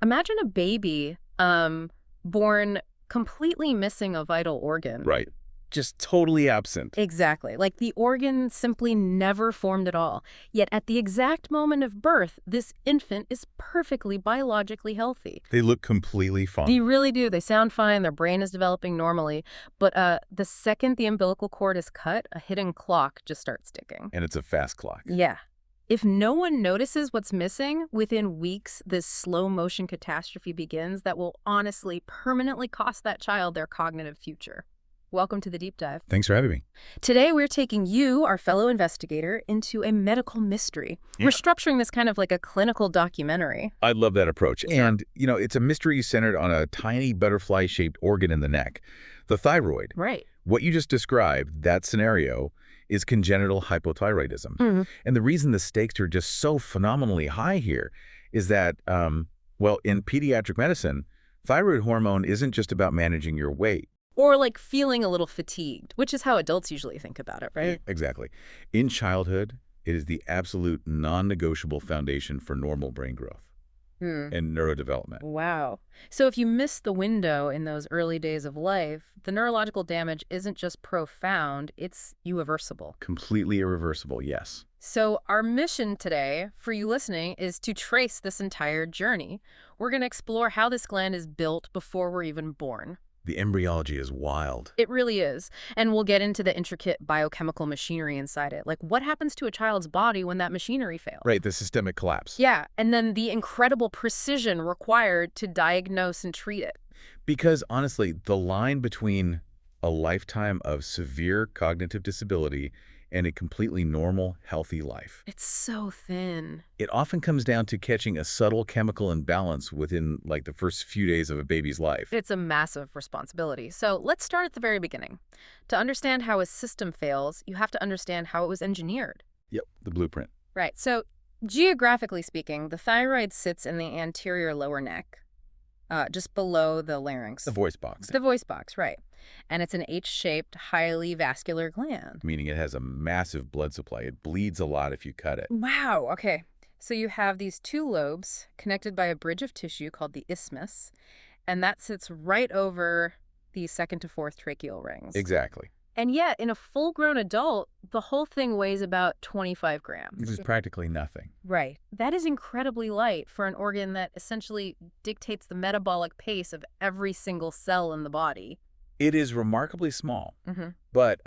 Imagine a baby born completely missing a vital organ. Right. Just totally absent. Exactly. Like the organ simply never formed at all. Yet at the exact moment of birth, this infant is perfectly biologically healthy. They look completely They fine. really do. They sound fine. Their brain is developing normally. But the second the umbilical cord is cut, a hidden clock just starts ticking. And it's a fast clock. Yeah. If no one notices what's missing, within weeks, this slow-motion catastrophe begins that will honestly permanently cost that child their cognitive future. Welcome to the Deep Dive. Thanks for having me. Today, we're taking you, our fellow investigator, into a medical mystery. Yeah. We're structuring this kind of like a clinical documentary. I love that approach. And, it's a mystery centered on a tiny butterfly-shaped organ in the neck, the thyroid. Right. What you just described, that scenario, is congenital hypothyroidism. Mm-hmm. And the reason the stakes are just so phenomenally high here is that, in pediatric medicine, thyroid hormone isn't just about managing your weight. Or like feeling a little fatigued, which is how adults usually think about it, right? Exactly. In childhood, it is the absolute non-negotiable foundation for normal brain growth and neurodevelopment. Wow. So if you miss the window in those early days of life, the neurological damage isn't just profound, it's irreversible. Completely irreversible, yes. So our mission today, for you listening, is to trace this entire journey. We're going to explore how this gland is built before we're even born. The embryology is wild. It really is. And we'll get into the intricate biochemical machinery inside it. Like what happens to a child's body when that machinery fails? Right, the systemic collapse. Yeah, and then the incredible precision required to diagnose and treat it. Because honestly, the line between a lifetime of severe cognitive disability and a completely normal, healthy life. It's so thin. It often comes down to catching a subtle chemical imbalance within, the first few days of a baby's life. It's a massive responsibility. So let's start at the very beginning. To understand how a system fails, you have to understand how it was engineered. Yep, the blueprint. Right. So geographically speaking, the thyroid sits in the anterior lower neck, just below the larynx. The voice box. The voice box, right. And it's an H-shaped, highly vascular gland. Meaning it has a massive blood supply. It bleeds a lot if you cut it. Wow, okay. So you have these two lobes connected by a bridge of tissue called the isthmus, and that sits right over the second to fourth tracheal rings. Exactly. And yet, in a full-grown adult, the whole thing weighs about 25 grams. This is practically nothing. Right. That is incredibly light for an organ that essentially dictates the metabolic pace of every single cell in the body. It is remarkably small, but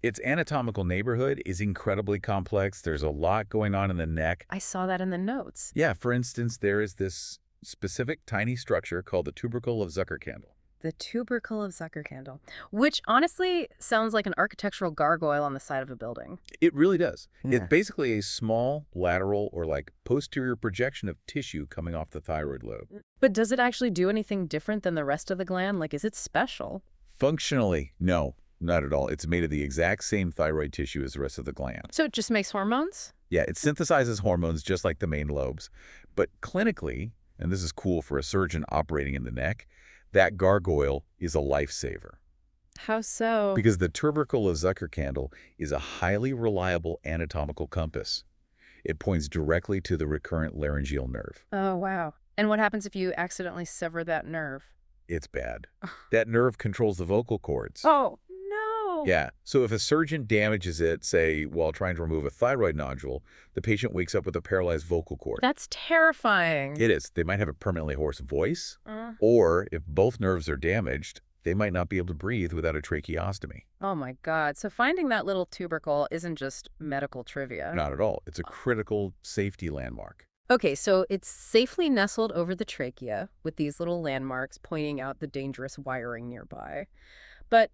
its anatomical neighborhood is incredibly complex. There's a lot going on in the neck. I saw that in the notes. Yeah, for instance, there is this specific tiny structure called the tubercle of Zuckerkandl. The tubercle of Zuckerkandl, which honestly sounds like an architectural gargoyle on the side of a building. It really does. Yeah. It's basically a small lateral or posterior projection of tissue coming off the thyroid lobe. But does it actually do anything different than the rest of the gland? Like, is it special? Functionally, no, not at all. It's made of the exact same thyroid tissue as the rest of the gland. So it just makes hormones? Yeah, it synthesizes hormones just like the main lobes. But clinically, and this is cool for a surgeon operating in the neck, that gargoyle is a lifesaver. How so? Because the tubercle of Zuckerkandl is a highly reliable anatomical compass. It points directly to the recurrent laryngeal nerve. Oh, wow. And what happens if you accidentally sever that nerve? It's bad. That nerve controls the vocal cords. Oh, no. Yeah, so if a surgeon damages it, say, while trying to remove a thyroid nodule, the patient wakes up with a paralyzed vocal cord. That's terrifying. It is. They might have a permanently hoarse voice, or if both nerves are damaged, they might not be able to breathe without a tracheostomy. Oh, my God. So finding that little tubercle isn't just medical trivia. Not at all. It's a critical safety landmark. Okay, so it's safely nestled over the trachea with these little landmarks pointing out the dangerous wiring nearby. But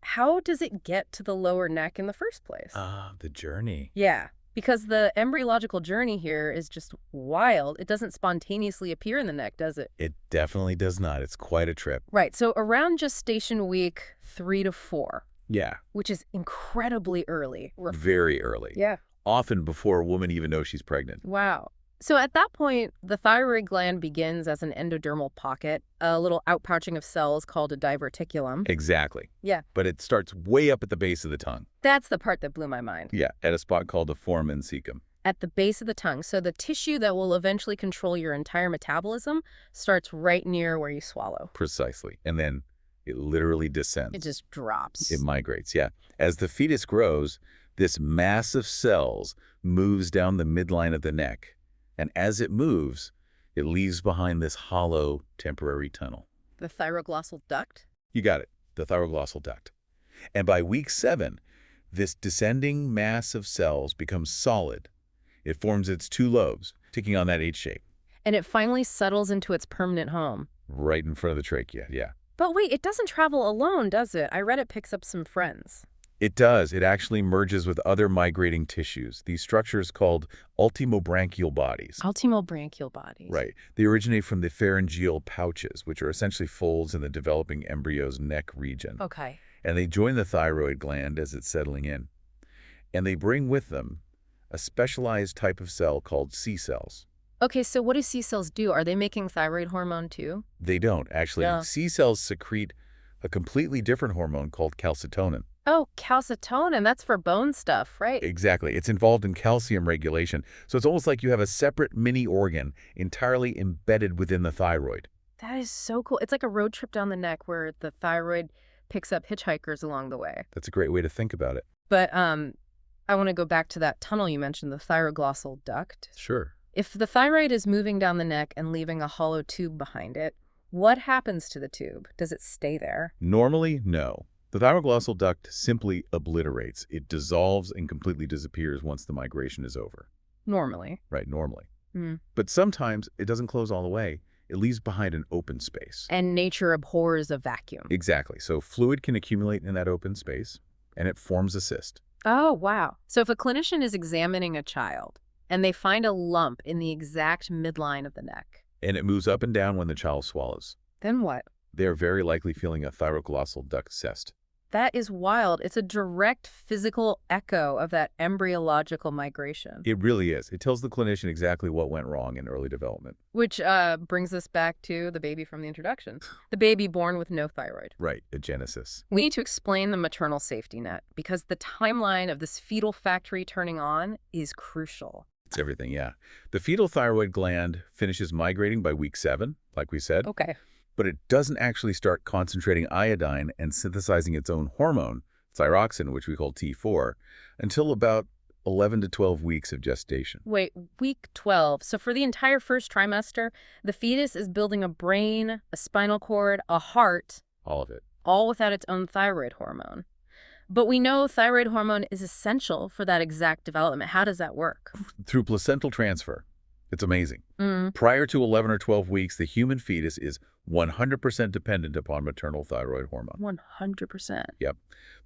how does it get to the lower neck in the first place? The journey. Yeah, because the embryological journey here is just wild. It doesn't spontaneously appear in the neck, does it? It definitely does not. It's quite a trip. Right, so around gestation week 3 to 4. Yeah. Which is incredibly early. Very early. Yeah. Often before a woman even knows she's pregnant. Wow. So at that point, the thyroid gland begins as an endodermal pocket, a little outpouching of cells called a diverticulum. Exactly. Yeah. But it starts way up at the base of the tongue. That's the part that blew my mind. Yeah, at a spot called the foramen cecum. At the base of the tongue. So the tissue that will eventually control your entire metabolism starts right near where you swallow. Precisely. And then it literally It descends. just drops. It migrates, yeah. As the fetus grows, this mass of cells moves down the midline of the neck. And as it moves, it leaves behind this hollow, temporary tunnel. The thyroglossal duct? You got it, the thyroglossal duct. And by week 7, this descending mass of cells becomes solid. It forms its 2 lobes, taking on that H shape. And it finally settles into its permanent home. Right in front of the trachea, yeah. But wait, it doesn't travel alone, does it? I read it picks up some friends. It does. It actually merges with other migrating tissues, these structures called ultimobranchial bodies. Ultimobranchial bodies. Right. They originate from the pharyngeal pouches, which are essentially folds in the developing embryo's neck region. Okay. And they join the thyroid gland as it's settling in. And they bring with them a specialized type of cell called C cells. Okay, so what do C cells do? Are they making thyroid hormone too? They don't, actually. Yeah. C cells secrete a completely different hormone called calcitonin. Oh, calcitonin, that's for bone stuff, right? Exactly. It's involved in calcium regulation. So it's almost like you have a separate mini organ entirely embedded within the thyroid. That is so cool. It's like a road trip down the neck where the thyroid picks up hitchhikers along the way. That's a great way to think about it. But I want to go back to that tunnel you mentioned, the thyroglossal duct. Sure. If the thyroid is moving down the neck and leaving a hollow tube behind it, what happens to the tube? Does it stay there? Normally, no. The thyroglossal duct simply obliterates. It dissolves and completely disappears once the migration is over. Normally. Right, normally. Mm. But sometimes it doesn't close all the way. It leaves behind an open space. And nature abhors a vacuum. Exactly. So fluid can accumulate in that open space, and it forms a cyst. Oh, wow. So if a clinician is examining a child and they find a lump in the exact midline of the neck, And it moves up and down when the child swallows. then what? They are very likely feeling a thyroglossal duct cyst. That is wild. It's a direct physical echo of that embryological migration. It really is. It tells the clinician exactly what went wrong in early development. Which brings us back to the baby from the introduction. The baby born with no thyroid. Right, a genesis. We need to explain the maternal safety net because the timeline of this fetal factory turning on is crucial. It's everything, yeah. The fetal thyroid gland finishes migrating by week 7, like we said. Okay. But it doesn't actually start concentrating iodine and synthesizing its own hormone, thyroxine, which we call T4, until about 11 to 12 weeks of gestation. Wait, week 12. So for the entire first trimester, the fetus is building a brain, a spinal cord, a heart, All of it. all without its own thyroid hormone. But we know thyroid hormone is essential for that exact development. How does that work? Through placental transfer. It's amazing. Mm. Prior to 11 or 12 weeks, the human fetus is 100% dependent upon maternal thyroid hormone. 100%. Yep.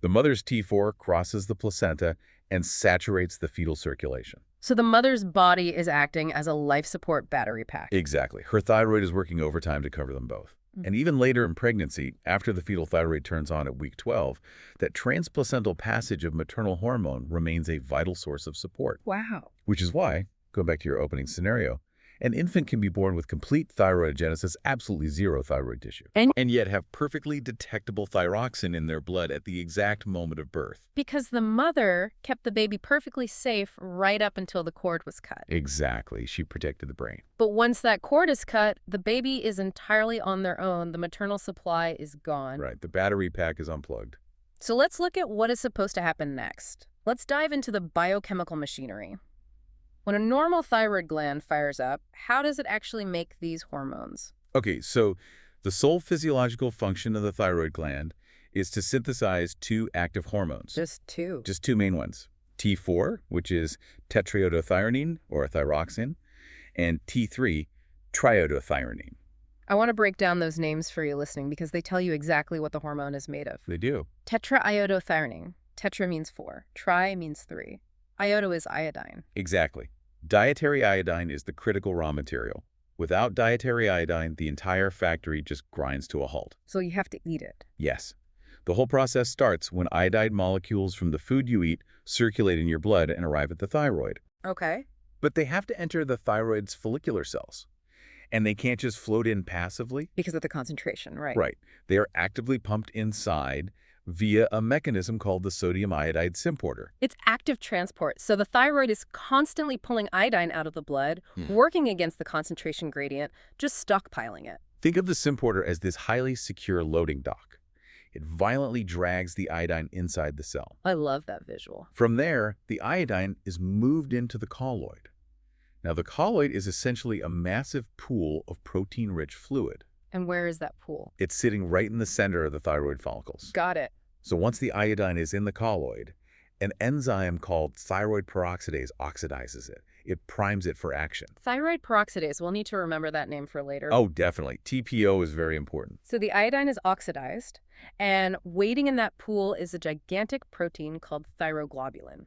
The mother's T4 crosses the placenta and saturates the fetal circulation. So the mother's body is acting as a life support battery pack. Exactly. Her thyroid is working overtime to cover them both. And even later in pregnancy, after the fetal thyroid turns on at week 12, that transplacental passage of maternal hormone remains a vital source of support. Wow. Which is why, going back to your opening scenario, an infant can be born with complete thyroidogenesis, absolutely zero thyroid tissue, and yet have perfectly detectable thyroxine in their blood at the exact moment of birth. Because the mother kept the baby perfectly safe right up until the cord was cut. Exactly. She protected the brain. But once that cord is cut, the baby is entirely on their own. The maternal supply is gone. Right. The battery pack is unplugged. So let's look at what is supposed to happen next. Let's dive into the biochemical machinery. When a normal thyroid gland fires up, how does it actually make these hormones? Okay, so the sole physiological function of the thyroid gland is to synthesize 2 active hormones. Just 2. Just 2 main ones. T4, which is tetraiodothyronine, or thyroxine, and T3, triiodothyronine. I want to break down those names for you listening because they tell you exactly what the hormone is made of. They do. Tetraiodothyronine. Tetra means 4. Tri means 3. Iodo is iodine. Exactly. Dietary iodine is the critical raw material. Without dietary iodine, the entire factory just grinds to a halt. So you have to eat it. Yes. The whole process starts when iodide molecules from the food you eat circulate in your blood and arrive at the thyroid. Okay. But they have to enter the thyroid's follicular cells. And they can't just float in passively. Because of the concentration, right? Right. They are actively pumped inside via a mechanism called the sodium iodide symporter. It's active transport, so the thyroid is constantly pulling iodine out of the blood, working against the concentration gradient, just stockpiling it. Think of the symporter as this highly secure loading dock. It violently drags the iodine inside the cell. I love that visual. From there, the iodine is moved into the colloid. Now, the colloid is essentially a massive pool of protein-rich fluid. And where is that pool? It's sitting right in the center of the thyroid follicles. Got it. So once the iodine is in the colloid, an enzyme called thyroid peroxidase oxidizes it. It primes it for action. Thyroid peroxidase. We'll need to remember that name for later. Oh, definitely. TPO is very important. So the iodine is oxidized, and waiting in that pool is a gigantic protein called thyroglobulin.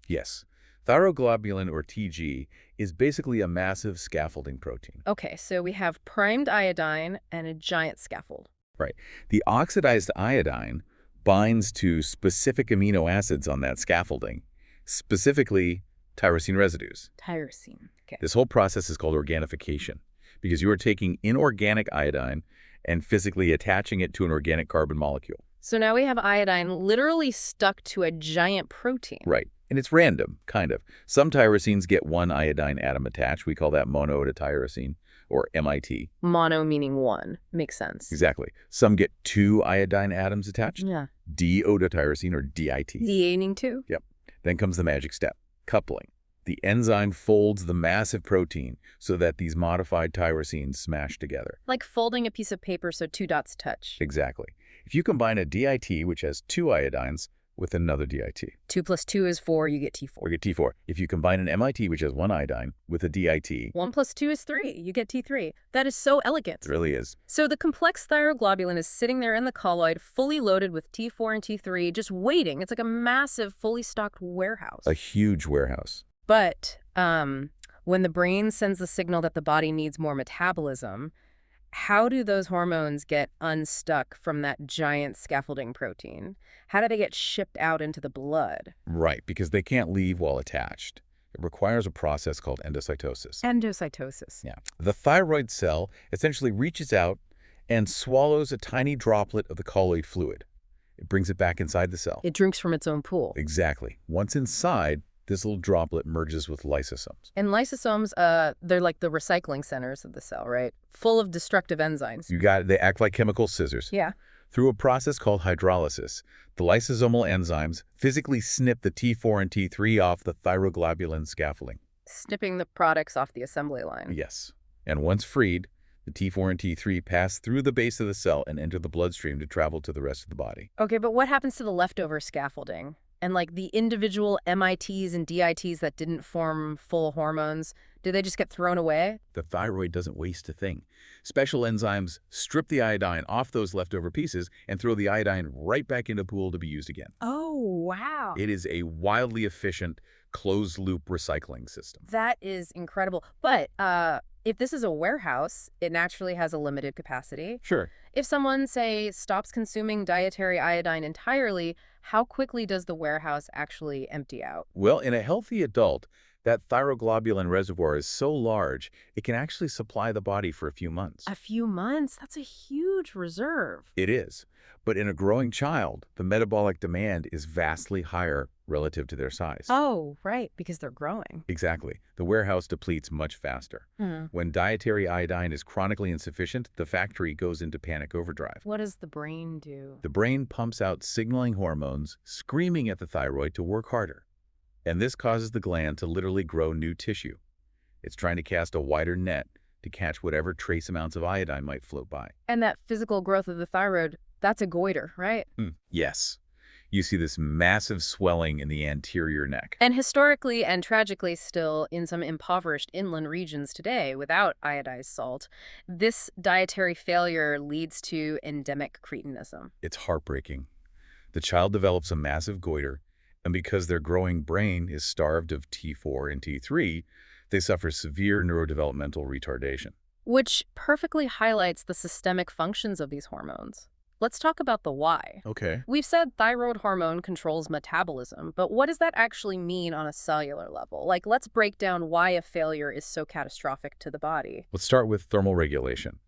Yes. Thyroglobulin, or TG, is basically a massive scaffolding protein. Okay, so we have primed iodine and a giant scaffold. Right. The oxidized iodine binds to specific amino acids on that scaffolding, specifically tyrosine residues. Tyrosine. Okay. This whole process is called organification because you are taking inorganic iodine and physically attaching it to an organic carbon molecule. So now we have iodine literally stuck to a giant protein. Right. And it's random, kind of. Some tyrosines get one iodine atom attached. We call that monoiodotyrosine, or MIT. Mono meaning one. Makes sense. Exactly. Some get two iodine atoms attached. Yeah. D-odotyrosine, or DIT. Deating too. Yep. Then comes the magic step, coupling. The enzyme folds the massive protein so that these modified tyrosines smash together. Like folding a piece of paper so two dots touch. Exactly. If you combine a DIT, which has two iodines, with another DIT. 2 + 2 is 4, you get T4. Or get T4. If you combine an MIT, which has one iodine, with a DIT. 1 + 2 is 3, you get T3. That is so elegant. It really is. So the complex thyroglobulin is sitting there in the colloid, fully loaded with T4 and T3, just waiting. It's like a massive, fully stocked warehouse. A huge warehouse. But when the brain sends the signal that the body needs more metabolism, how do those hormones get unstuck from that giant scaffolding protein? How do they get shipped out into the blood? Right, because they can't leave while attached. It requires a process called endocytosis. Endocytosis. Yeah. The thyroid cell essentially reaches out and swallows a tiny droplet of the colloid fluid. It brings it back inside the cell. It drinks from its own pool. Exactly. Once inside, this little droplet merges with lysosomes. And lysosomes, they're like the recycling centers of the cell, right? Full of destructive enzymes. You got it. They act like chemical scissors. Yeah. Through a process called hydrolysis, the lysosomal enzymes physically snip the T4 and T3 off the thyroglobulin scaffolding. Snipping the products off the assembly line. Yes. And once freed, the T4 and T3 pass through the base of the cell and enter the bloodstream to travel to the rest of the body. Okay, but what happens to the leftover scaffolding? And like the individual MITs and DITs that didn't form full hormones, do they just get thrown away? The thyroid doesn't waste a thing. Special enzymes strip the iodine off those leftover pieces and throw the iodine right back into the pool to be used again. Oh, wow. It is a wildly efficient closed-loop recycling system. That is incredible. But if this is a warehouse, it naturally has a limited capacity. Sure. If someone, say, stops consuming dietary iodine entirely, how quickly does the warehouse actually empty out? Well, in a healthy adult, that thyroglobulin reservoir is so large, it can actually supply the body for a few months. A few months? That's a huge reserve. It is. But in a growing child, the metabolic demand is vastly higher relative to their size. Oh, right, because they're growing. Exactly. The warehouse depletes much faster. When dietary iodine is chronically insufficient, the factory goes into panic overdrive. What does the brain do? The brain pumps out signaling hormones, screaming at the thyroid to work harder. And this causes the gland to literally grow new tissue. It's trying to cast a wider net to catch whatever trace amounts of iodine might float by. And that physical growth of the thyroid, that's a goiter, right? Yes. You see this massive swelling in the anterior neck. And historically and tragically still in some impoverished inland regions today without iodized salt, this dietary failure leads to endemic cretinism. It's heartbreaking. The child develops a massive goiter, and because their growing brain is starved of T4 and T3, they suffer severe neurodevelopmental retardation. Which perfectly highlights the systemic functions of these hormones. Let's talk about the why. Okay. We've said thyroid hormone controls metabolism, but what does that actually mean on a cellular level? Like, let's break down why a failure is so catastrophic to the body. Let's start with thermal regulation.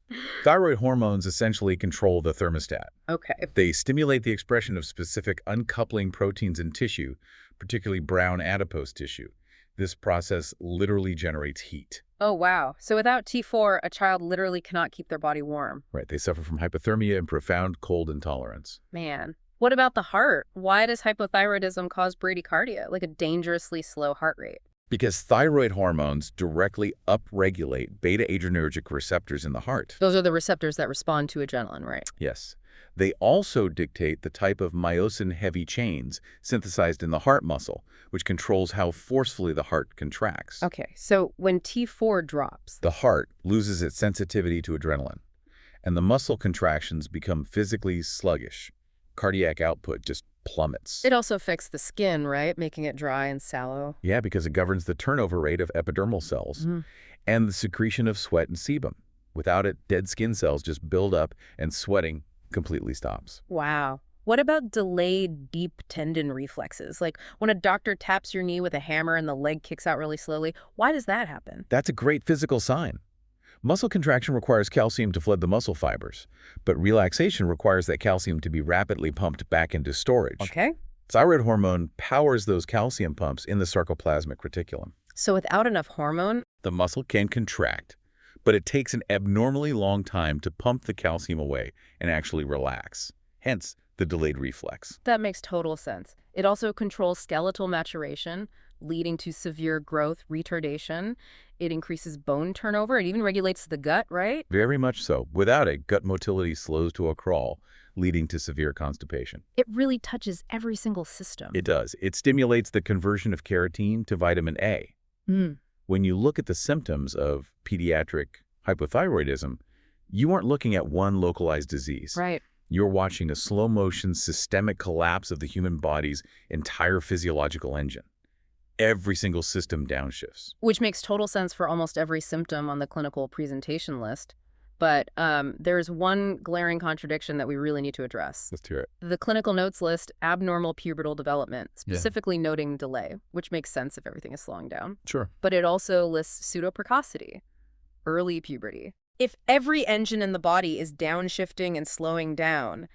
Thyroid hormones essentially control the thermostat. Okay. They stimulate the expression of specific uncoupling proteins in tissue, particularly brown adipose tissue. This process literally generates heat. Oh, wow. So without T4, a child literally cannot keep their body warm. Right, they suffer from hypothermia and profound cold intolerance. Man. What about the heart? Why does hypothyroidism cause bradycardia, like a dangerously slow heart rate? Because thyroid hormones directly upregulate beta-adrenergic receptors in the heart. Those are the receptors that respond to adrenaline, right? Yes. They also dictate the type of myosin-heavy chains synthesized in the heart muscle, which controls how forcefully the heart contracts. Okay, so when T4 drops, The heart loses its sensitivity to adrenaline, and the muscle contractions become physically sluggish. Cardiac output just plummets. it also affects the skin, right? Making it dry and sallow. Yeah, because it governs the turnover rate of epidermal cells and the secretion of sweat and sebum. Without it, dead skin cells just build up and sweating completely stops. Wow. What about delayed deep tendon reflexes? Like when a doctor taps your knee with a hammer and the leg kicks out really slowly, why does that happen? That's a great physical sign. Muscle contraction requires calcium to flood the muscle fibers, but relaxation requires that calcium to be rapidly pumped back into storage. Okay. Thyroid hormone powers those calcium pumps in the sarcoplasmic reticulum. So without enough hormone, The muscle can contract, but it takes an abnormally long time to pump the calcium away and actually relax. Hence, the delayed reflex. that makes total sense. It also controls skeletal maturation, leading to severe growth retardation. It increases bone turnover. It even regulates the gut, right? Very much so. Without it, gut motility slows to a crawl, leading to severe constipation. It really touches every single system. It does. It stimulates the conversion of carotene to vitamin A. Mm. When you look at the symptoms of pediatric hypothyroidism, you aren't looking at one localized disease. Right. You're watching a slow-motion systemic collapse of the human body's entire physiological engine. Every single system downshifts. Which makes total sense for almost every symptom on the clinical presentation list. But there's one glaring contradiction that we really need to address. Let's hear it. The clinical notes list abnormal pubertal development, specifically noting delay, which makes sense if everything is slowing down. Sure. But it also lists pseudoprecocity, early puberty. If every engine in the body is downshifting and slowing down,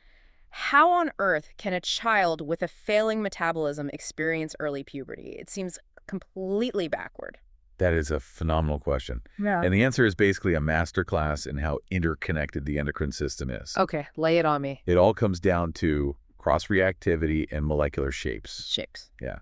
how on earth can a child with a failing metabolism experience early puberty? It seems completely backward. That is a phenomenal question. Yeah. And the answer is basically a masterclass in how interconnected the endocrine system is. Okay, lay it on me. It all comes down to cross-reactivity and molecular shapes. Shapes. Yeah.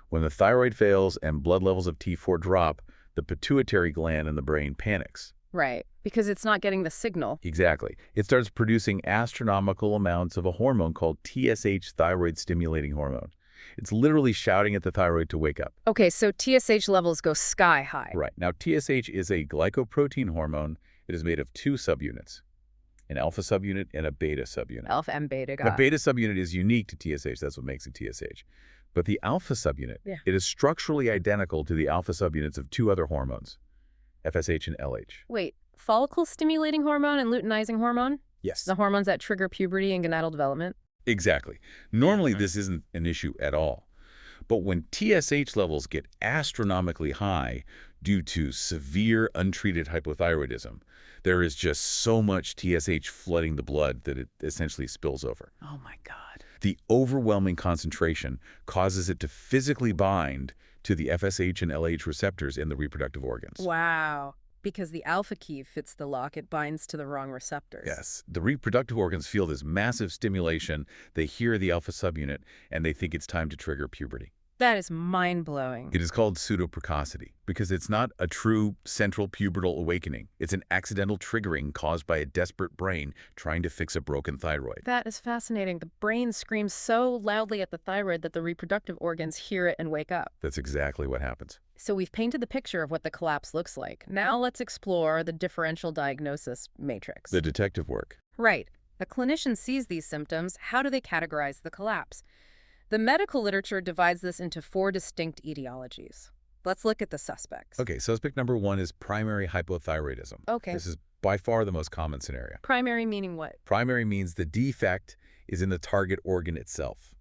When the thyroid fails and blood levels of T4 drop, the pituitary gland in the brain panics. Right, because it's not getting the signal. Exactly. It starts producing astronomical amounts of a hormone called TSH, thyroid-stimulating hormone. It's literally shouting at the thyroid to wake up. Okay, so TSH levels go sky high. Right. Now, TSH is a glycoprotein hormone. It is made of two subunits, an alpha subunit and a beta subunit. Alpha and beta The got. beta subunit is unique to TSH. That's what makes it TSH. But the alpha subunit, it is structurally identical to the alpha subunits of two other hormones, FSH and LH. Wait, follicle stimulating hormone and luteinizing hormone? Yes. The hormones that trigger puberty and gonadal development? Exactly. Normally, this isn't an issue at all. But when TSH levels get astronomically high due to severe untreated hypothyroidism, there is just so much TSH flooding the blood that it essentially spills over. Oh my God. The overwhelming concentration causes it to physically bind to the FSH and LH receptors in the reproductive organs. Wow. Because the alpha key fits the lock, it binds to the wrong receptors. Yes. The reproductive organs feel this massive stimulation. They hear the alpha subunit, and they think it's time to trigger puberty. That is mind-blowing. It is called pseudoprecocity because it's not a true central pubertal awakening. It's an accidental triggering caused by a desperate brain trying to fix a broken thyroid. That is fascinating. The brain screams so loudly at the thyroid that the reproductive organs hear it and wake up. That's exactly what happens. So we've painted the picture of what the collapse looks like. Now let's explore the differential diagnosis matrix. The detective work. Right. A clinician sees these symptoms. How do they categorize the collapse? The medical literature divides this into 4 distinct etiologies. Let's look at the suspects. Okay, suspect number 1 is primary hypothyroidism. Okay. This is by far the most common scenario. Primary meaning what? Primary means the defect is in the target organ itself.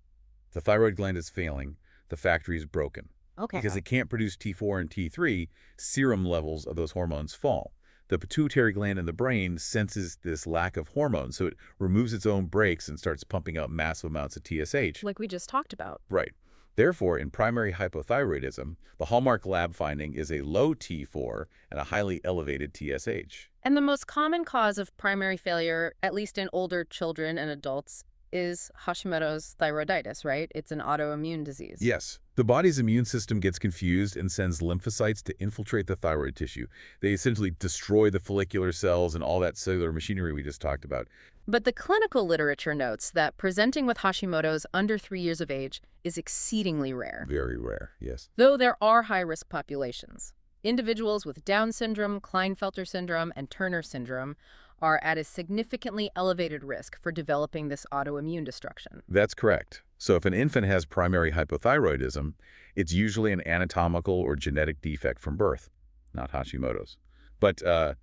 The thyroid gland is failing. The factory is broken. Okay. Because it can't produce T4 and T3, serum levels of those hormones fall. The pituitary gland in the brain senses this lack of hormone, so it removes its own brakes and starts pumping out massive amounts of TSH. Like we just talked about. Right. Therefore, in primary hypothyroidism, the hallmark lab finding is a low T4 and a highly elevated TSH. And the most common cause of primary failure, at least in older children and adults, is Hashimoto's thyroiditis, right? It's an autoimmune disease. Yes. The body's immune system gets confused and sends lymphocytes to infiltrate the thyroid tissue. They essentially destroy the follicular cells and all that cellular machinery we just talked about. But the clinical literature notes that presenting with Hashimoto's under 3 years of age is exceedingly rare. Very rare, yes. Though there are high-risk populations. Individuals with Down syndrome, Klinefelter syndrome, and Turner syndrome are at a significantly elevated risk for developing this autoimmune destruction. That's correct. So if an infant has primary hypothyroidism, it's usually an anatomical or genetic defect from birth, not Hashimoto's. But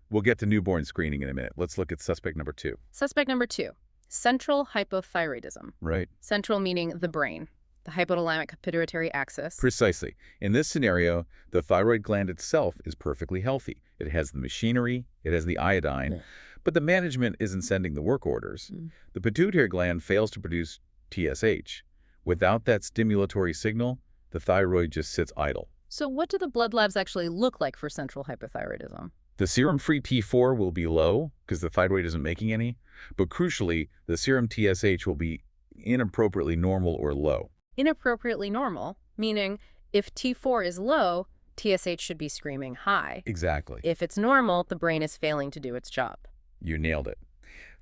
we'll get to newborn screening in a minute. Let's look at suspect number 2. Suspect number 2, central hypothyroidism. Right. Central meaning the brain, the hypothalamic pituitary axis. Precisely. In this scenario, the thyroid gland itself is perfectly healthy. It has the machinery, it has the iodine, but the management isn't sending the work orders. The pituitary gland fails to produce TSH. Without that stimulatory signal, the thyroid just sits idle. So what do the blood labs actually look like for central hypothyroidism? The serum-free T4 will be low because the thyroid isn't making any, but crucially, the serum TSH will be inappropriately normal or low. Inappropriately normal, meaning if T4 is low, TSH should be screaming high. Exactly. If it's normal, the brain is failing to do its job. You nailed it.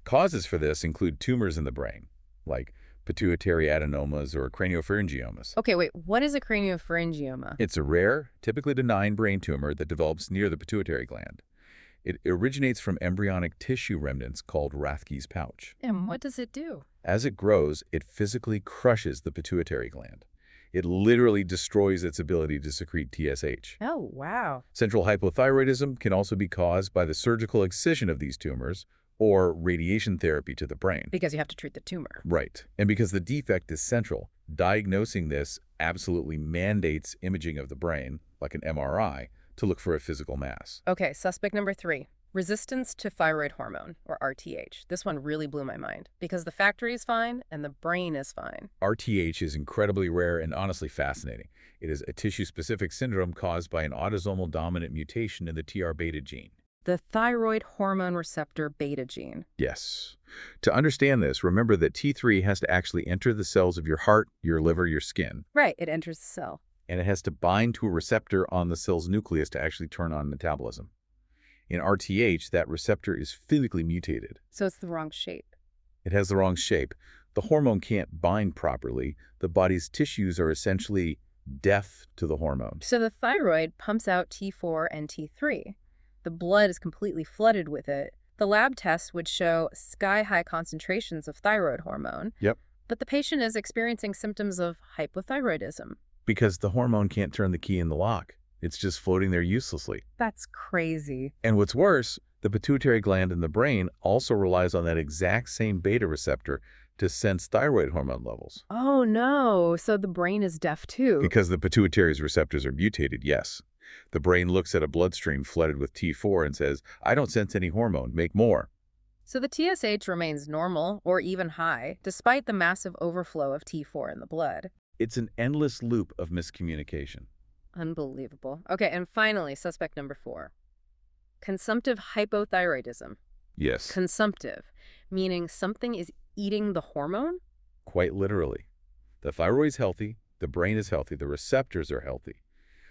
Causes for this include tumors in the brain, like pituitary adenomas or craniopharyngiomas. Okay, wait, what is a craniopharyngioma? It's a rare, typically benign brain tumor that develops near the pituitary gland. It originates from embryonic tissue remnants called Rathke's pouch. And what does it do? As it grows, it physically crushes the pituitary gland. It literally destroys its ability to secrete TSH. Oh, wow. Central hypothyroidism can also be caused by the surgical excision of these tumors or radiation therapy to the brain. Because you have to treat the tumor. Right. And because the defect is central, diagnosing this absolutely mandates imaging of the brain, like an MRI, to look for a physical mass. Okay, suspect number 3. Resistance to thyroid hormone, or RTH. This one really blew my mind, because the factory is fine and the brain is fine. RTH is incredibly rare and honestly fascinating. It is a tissue-specific syndrome caused by an autosomal dominant mutation in the TR-beta gene. The thyroid hormone receptor beta gene. Yes. To understand this, remember that T3 has to actually enter the cells of your heart, your liver, your skin. Right, it enters the cell. And it has to bind to a receptor on the cell's nucleus to actually turn on metabolism. In RTH, that receptor is physically mutated. So it's the wrong shape. It has the wrong shape. The hormone can't bind properly. The body's tissues are essentially deaf to the hormone. So the thyroid pumps out T4 and T3. The blood is completely flooded with it. The lab tests would show sky-high concentrations of thyroid hormone. Yep. But the patient is experiencing symptoms of hypothyroidism. Because the hormone can't turn the key in the lock. It's just floating there uselessly. That's crazy. And what's worse, the pituitary gland in the brain also relies on that exact same beta receptor to sense thyroid hormone levels. Oh no, so the brain is deaf too. Because the pituitary's receptors are mutated, yes. The brain looks at a bloodstream flooded with T4 and says, I don't sense any hormone, make more. So the TSH remains normal or even high, despite the massive overflow of T4 in the blood. It's an endless loop of miscommunication. Unbelievable. Okay, and finally, suspect number 4. Consumptive hypothyroidism. Yes. Consumptive, meaning something is eating the hormone? Quite literally. The thyroid's healthy, the brain is healthy, the receptors are healthy.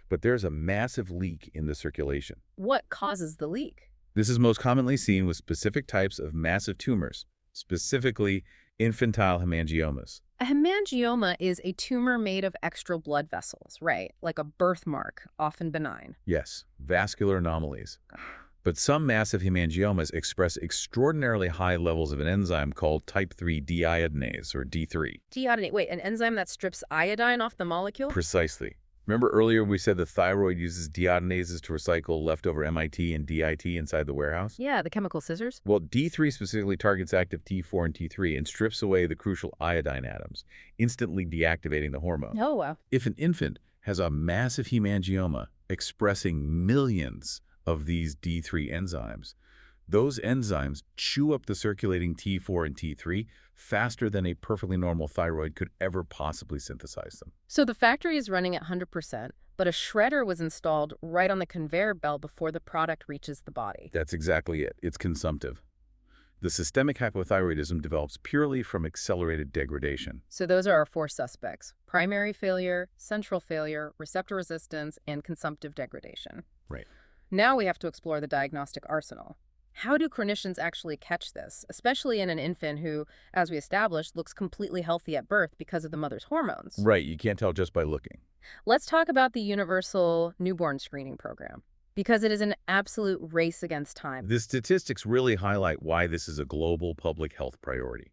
But there's a massive leak in the circulation. What causes the leak? This is most commonly seen with specific types of massive tumors, specifically infantile hemangiomas. A hemangioma is a tumor made of extra blood vessels, right? Like a birthmark, often benign. Yes, vascular anomalies. But some massive hemangiomas express extraordinarily high levels of an enzyme called type 3 deiodinase, or D3. Deiodinase, wait, an enzyme that strips iodine off the molecule? Precisely. Remember earlier we said the thyroid uses deiodinases to recycle leftover MIT and DIT inside the warehouse? Yeah, the chemical scissors. Well, D3 specifically targets active T4 and T3 and strips away the crucial iodine atoms, instantly deactivating the hormone. Oh, wow. If an infant has a massive hemangioma expressing millions of these D3 enzymes. Those enzymes chew up the circulating T4 and T3 faster than a perfectly normal thyroid could ever possibly synthesize them. So the factory is running at 100%, but a shredder was installed right on the conveyor belt before the product reaches the body. That's exactly it. It's consumptive. The systemic hypothyroidism develops purely from accelerated degradation. So those are our four suspects: primary failure, central failure, receptor resistance, and consumptive degradation. Right. Now we have to explore the diagnostic arsenal. How do clinicians actually catch this, especially in an infant who, as we established, looks completely healthy at birth because of the mother's hormones? Right, you can't tell just by looking. Let's talk about the universal newborn screening program, because it is an absolute race against time. The statistics really highlight why this is a global public health priority.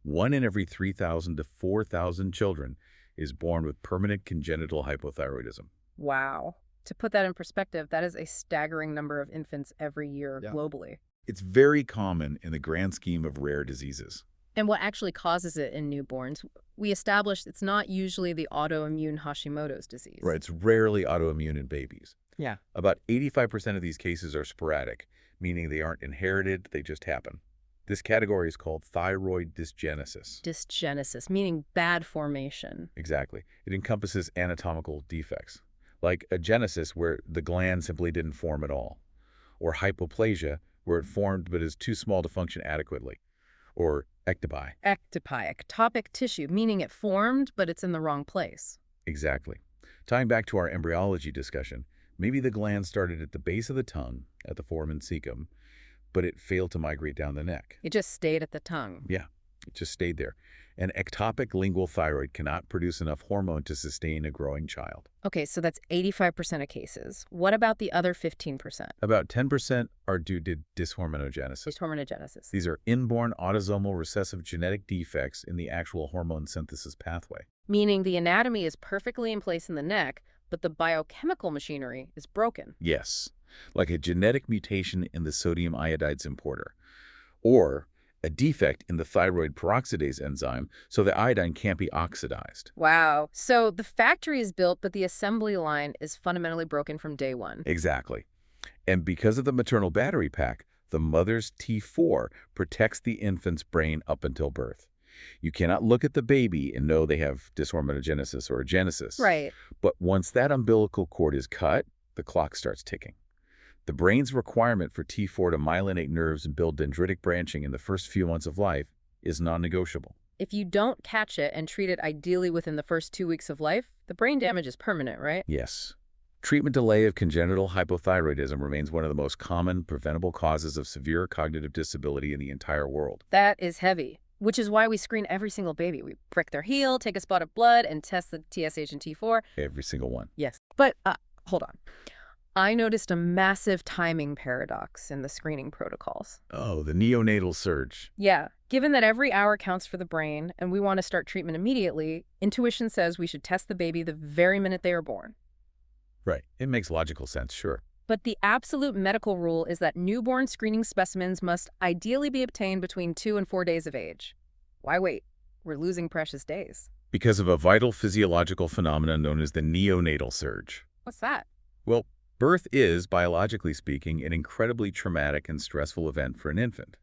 1 in every 3,000 to 4,000 children is born with permanent congenital hypothyroidism. Wow. To put that in perspective, that is a staggering number of infants every year globally. It's very common in the grand scheme of rare diseases. And what actually causes it in newborns? We established it's not usually the autoimmune Hashimoto's disease. Right, it's rarely autoimmune in babies. Yeah. About 85% of these cases are sporadic, meaning they aren't inherited, they just happen. This category is called thyroid dysgenesis. Dysgenesis, meaning bad formation. Exactly. It encompasses anatomical defects, like agenesis, where the gland simply didn't form at all, or hypoplasia, where it formed but is too small to function adequately, or ectopi. Ectopic tissue, meaning it formed, but it's in the wrong place. Exactly. Tying back to our embryology discussion, maybe the gland started at the base of the tongue, at the foramen cecum, but it failed to migrate down the neck. It just stayed at the tongue. Yeah, it just stayed there. An ectopic lingual thyroid cannot produce enough hormone to sustain a growing child. Okay, so that's 85% of cases. What about the other 15%? About 10% are due to dyshormonogenesis. Dyshormonogenesis. These are inborn autosomal recessive genetic defects in the actual hormone synthesis pathway. Meaning the anatomy is perfectly in place in the neck, but the biochemical machinery is broken. Yes, like a genetic mutation in the sodium iodide's importer, or a defect in the thyroid peroxidase enzyme so the iodine can't be oxidized. Wow. So the factory is built, but the assembly line is fundamentally broken from day one. Exactly. And because of the maternal battery pack, the mother's T4 protects the infant's brain up until birth. You cannot look at the baby and know they have dyshormonogenesis or agenesis. Right. But once that umbilical cord is cut, the clock starts ticking. The brain's requirement for T4 to myelinate nerves and build dendritic branching in the first few months of life is non-negotiable. If you don't catch it and treat it ideally within the first 2 weeks of life, the brain damage is permanent, right? Yes. Treatment delay of congenital hypothyroidism remains one of the most common preventable causes of severe cognitive disability in the entire world. That is heavy, which is why we screen every single baby. We prick their heel, take a spot of blood, and test the TSH and T4. Every single one. Yes. But hold on. I noticed a massive timing paradox in the screening protocols. Oh, the neonatal surge. Yeah. Given that every hour counts for the brain and we want to start treatment immediately, intuition says we should test the baby the very minute they are born. Right. It makes logical sense, sure. But the absolute medical rule is that newborn screening specimens must ideally be obtained between 2 and 4 days of age. Why wait? We're losing precious days. Because of a vital physiological phenomenon known as the neonatal surge. What's that? Well, birth is, biologically speaking, an incredibly traumatic and stressful event for an infant.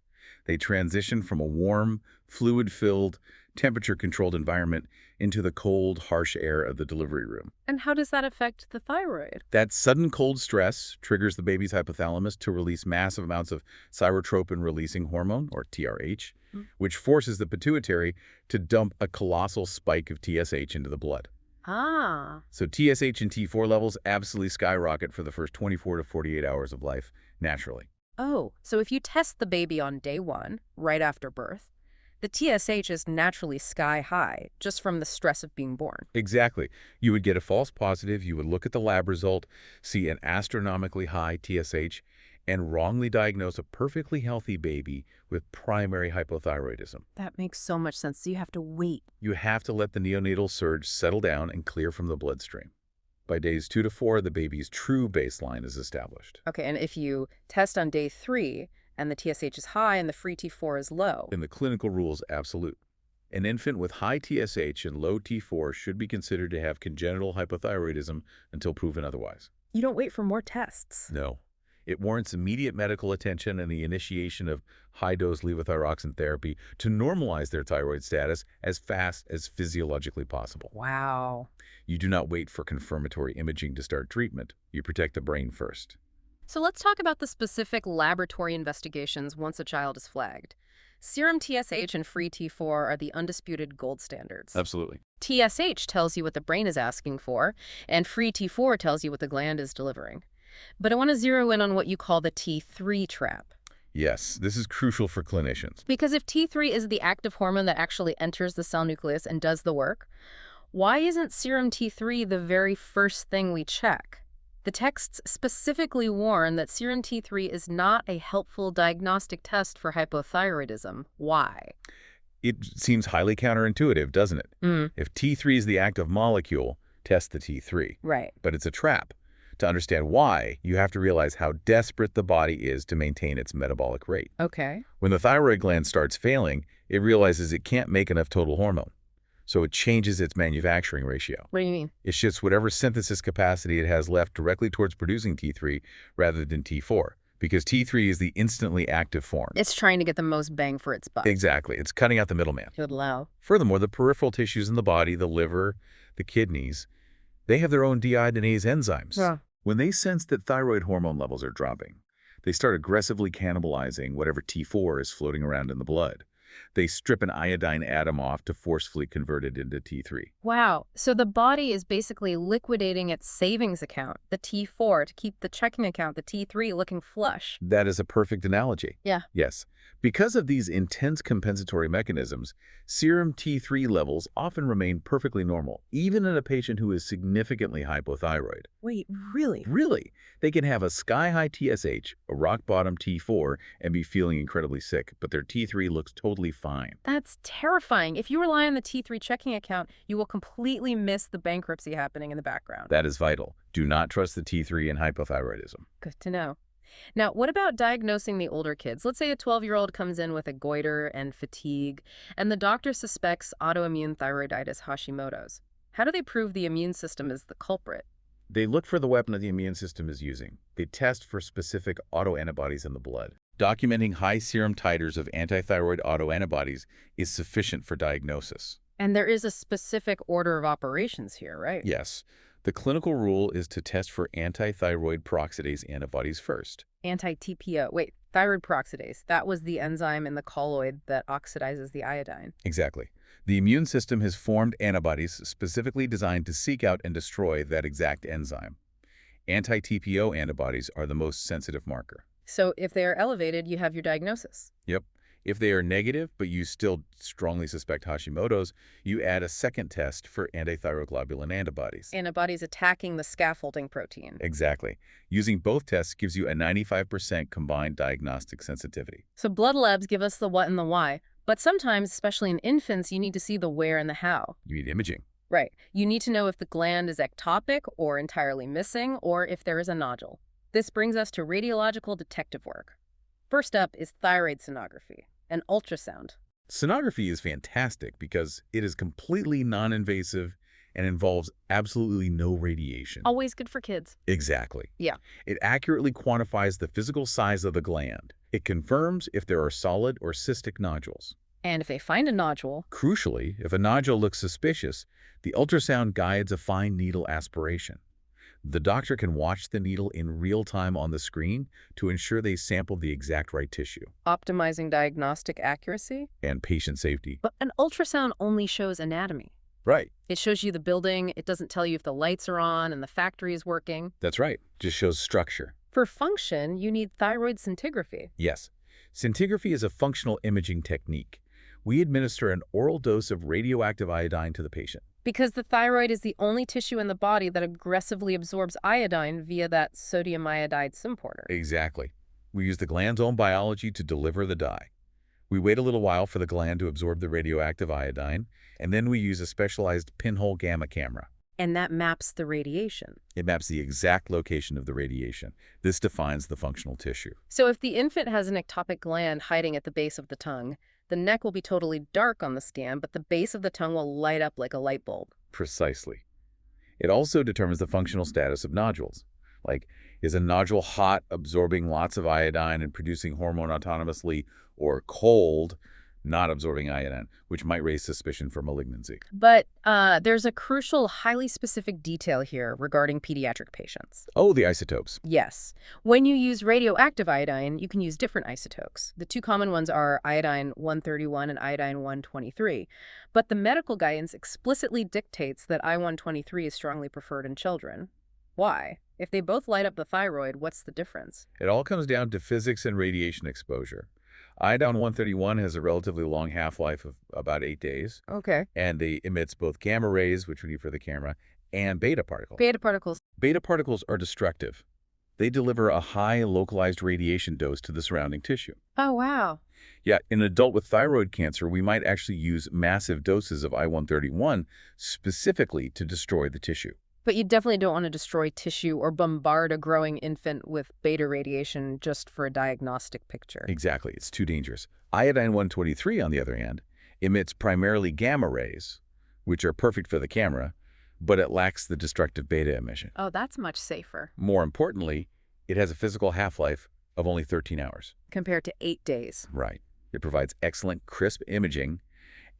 They transition from a warm, fluid-filled, temperature-controlled environment into the cold, harsh air of the delivery room. And how does that affect the thyroid? That sudden cold stress triggers the baby's hypothalamus to release massive amounts of thyrotropin-releasing hormone, or TRH, which forces the pituitary to dump a colossal spike of TSH into the blood. Ah. So TSH and T4 levels absolutely skyrocket for the first 24 to 48 hours of life, naturally. Oh, so if you test the baby on day 1, right after birth, the TSH is naturally sky high just from the stress of being born. Exactly. You would get a false positive, you would look at the lab result, see an astronomically high TSH, and wrongly diagnose a perfectly healthy baby with primary hypothyroidism. That makes so much sense. So you have to wait. You have to let the neonatal surge settle down and clear from the bloodstream. By days 2 to 4, the baby's true baseline is established. Okay, and if you test on day 3 and the TSH is high and the free T4 is low. Then the clinical rule is absolute. An infant with high TSH and low T4 should be considered to have congenital hypothyroidism until proven otherwise. You don't wait for more tests. No. It warrants immediate medical attention and the initiation of high-dose levothyroxine therapy to normalize their thyroid status as fast as physiologically possible. Wow. You do not wait for confirmatory imaging to start treatment. You protect the brain first. So let's talk about the specific laboratory investigations once a child is flagged. Serum TSH and free T4 are the undisputed gold standards. Absolutely. TSH tells you what the brain is asking for, and free T4 tells you what the gland is delivering. But I want to zero in on what you call the T3 trap. Yes, this is crucial for clinicians. Because if T3 is the active hormone that actually enters the cell nucleus and does the work, why isn't serum T3 the very first thing we check? The texts specifically warn that serum T3 is not a helpful diagnostic test for hypothyroidism. Why? It seems highly counterintuitive, doesn't it? If T3 is the active molecule, test the T3. Right. But it's a trap. To understand why, you have to realize how desperate the body is to maintain its metabolic rate. Okay. When the thyroid gland starts failing, it realizes it can't make enough total hormone. So it changes its manufacturing ratio. What do you mean? It shifts whatever synthesis capacity it has left directly towards producing T3 rather than T4, because T3 is the instantly active form. It's trying to get the most bang for its buck. Exactly. It's cutting out the middleman. Good allow. Furthermore, the peripheral tissues in the body, the liver, the kidneys, they have their own deiodinase enzymes. Yeah. When they sense that thyroid hormone levels are dropping, they start aggressively cannibalizing whatever T4 is floating around in the blood. They strip an iodine atom off to forcefully convert it into T3. Wow. So the body is basically liquidating its savings account, the T4, to keep the checking account, the T3, looking flush. That is a perfect analogy. Yeah. Yes. Because of these intense compensatory mechanisms, serum T3 levels often remain perfectly normal, even in a patient who is significantly hypothyroid. Wait, really? Really, they can have a sky-high TSH, a rock-bottom T4, and be feeling incredibly sick, but their T3 looks totally fine. That's terrifying. If you rely on the T3 checking account, you will completely miss the bankruptcy happening in the background. That is vital. Do not trust the T3 in hypothyroidism. Good to know. Now, what about diagnosing the older kids? Let's say a 12-year-old comes in with a goiter and fatigue, and the doctor suspects autoimmune thyroiditis Hashimoto's. How do they prove the immune system is the culprit? They look for the weapon that the immune system is using. They test for specific autoantibodies in the blood. Documenting high serum titers of antithyroid autoantibodies is sufficient for diagnosis. And there is a specific order of operations here, right? Yes. The clinical rule is to test for antithyroid peroxidase antibodies first. Anti-TPO. Wait, thyroid peroxidase. That was the enzyme in the colloid that oxidizes the iodine. Exactly. The immune system has formed antibodies specifically designed to seek out and destroy that exact enzyme. Anti-TPO antibodies are the most sensitive marker. So if they are elevated, you have your diagnosis. Yep. If they are negative, but you still strongly suspect Hashimoto's, you add a second test for antithyroglobulin antibodies. Antibodies attacking the scaffolding protein. Exactly. Using both tests gives you a 95% combined diagnostic sensitivity. So blood labs give us the what and the why, but sometimes, especially in infants, you need to see the where and the how. You need imaging. Right. You need to know if the gland is ectopic or entirely missing, or if there is a nodule. This brings us to radiological detective work. First up is thyroid sonography, an ultrasound. Sonography is fantastic because it is completely non-invasive and involves absolutely no radiation. Always good for kids. Exactly. Yeah. It accurately quantifies the physical size of the gland. It confirms if there are solid or cystic nodules. And if they find a nodule, Crucially, if a nodule looks suspicious, the ultrasound guides a fine needle aspiration. The doctor can watch the needle in real time on the screen to ensure they sample the exact right tissue. optimizing diagnostic accuracy. And patient safety. But an ultrasound only shows anatomy. Right. It shows you the building. It doesn't tell you if the lights are on and the factory is working. That's right. Just shows structure. For function, you need thyroid scintigraphy. Yes. Scintigraphy is a functional imaging technique. We administer an oral dose of radioactive iodine to the patient. Because the thyroid is the only tissue in the body that aggressively absorbs iodine via that sodium iodide symporter. Exactly. We use the gland's own biology to deliver the dye. We wait a little while for the gland to absorb the radioactive iodine, and then we use a specialized pinhole gamma camera. And that maps the radiation. It maps the exact location of the radiation. This defines the functional tissue. So if the infant has an ectopic gland hiding at the base of the tongue, the neck will be totally dark on the scan, but the base of the tongue will light up like a light bulb. Precisely. It also determines the functional status of nodules. Like, Is a nodule hot, absorbing lots of iodine and producing hormone autonomously, or cold, not absorbing iodine, which might raise suspicion for malignancy? But there's a crucial, highly specific detail here regarding pediatric patients. Oh, the isotopes. Yes. When you use radioactive iodine, you can use different isotopes. The two common ones are iodine-131 and iodine-123. But the medical guidance explicitly dictates that I-123 is strongly preferred in children. Why? If they both light up the thyroid, what's the difference? It all comes down to physics and radiation exposure. Iodine-131 has a relatively long half-life of about 8 days, Okay. and it emits both gamma rays, which we need for the camera, and beta particles. Beta particles. Beta particles are destructive. They deliver a high localized radiation dose to the surrounding tissue. Oh, wow. Yeah, in an adult with thyroid cancer, we might actually use massive doses of I-131 specifically to destroy the tissue. But you definitely don't want to destroy tissue or bombard a growing infant with beta radiation just for a diagnostic picture. Exactly, it's too dangerous. Iodine-123, on the other hand, emits primarily gamma rays, which are perfect for the camera, but it lacks the destructive beta emission. Oh, that's much safer. More importantly, it has a physical half-life of only 13 hours. Compared to 8 days. Right. It provides excellent, crisp imaging,